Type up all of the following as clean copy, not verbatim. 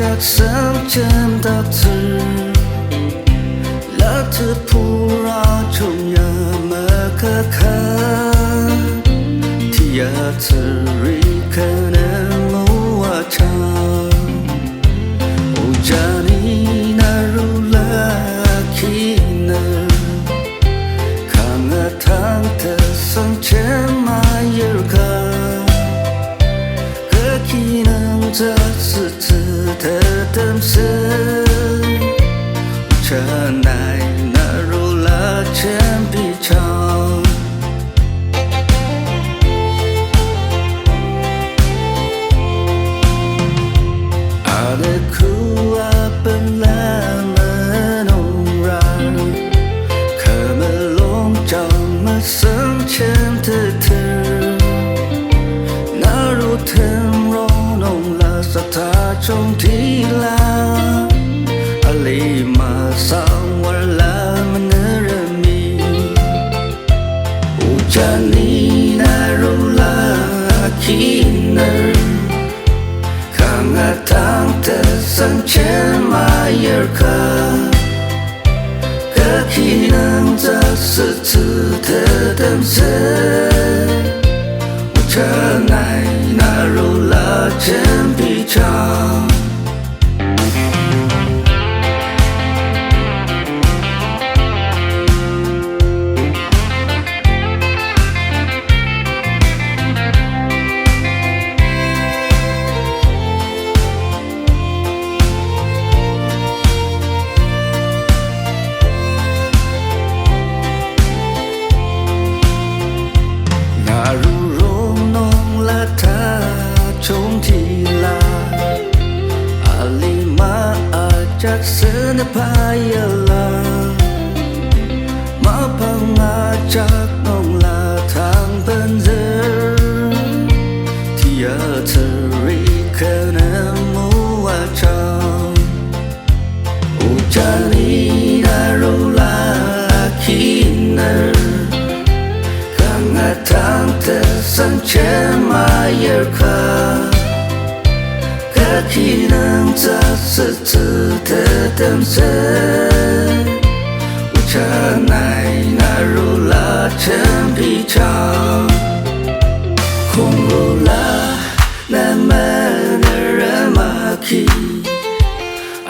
จากสังเจมดับเธอและเธอผู้รักชมยามาค่าที่อยากเธอรีแค่นั้นมัวชาโอ้จานีนารุลาคีนาข้างทางเธอสังเจมมาเยอะค่ะ这是值得等谁？这奈那如了千比长。阿的苦啊本来没弄然，可没弄着没生前的他，那如天若。สัทธาจงทีลาอลีมาสังวันละมันเนรมีอุจานีนารุลาคีนาข้างทางเธอสังเชมาเยอะค่ะก็คีนังจะสุดเธอเต็มเสียอุจานีนารุลาเช่นปีชาชงทีลาอาลีมาอาจากเสนพายลามาพังอาจากนองลาทางเป็นเดินที่อยากเธอรีแค่นั้นมัวจางอุจานีนารุลาคีนาข้างทางเธอสังเชมาเยอะค่ะคีนังจะสุดเธอเต็มเสียอุจาไนนารุลาเช่นพิชาคงรุลานามานารามาคี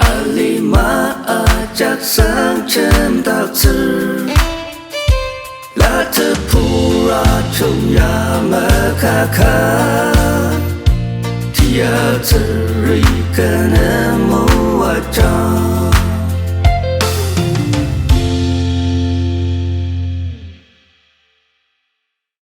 อาลีมาอาจากสังเชมดับเธอและเธอผู้รักชมยามาค่าที่อยากเธอรีแค่นั้นมัวจา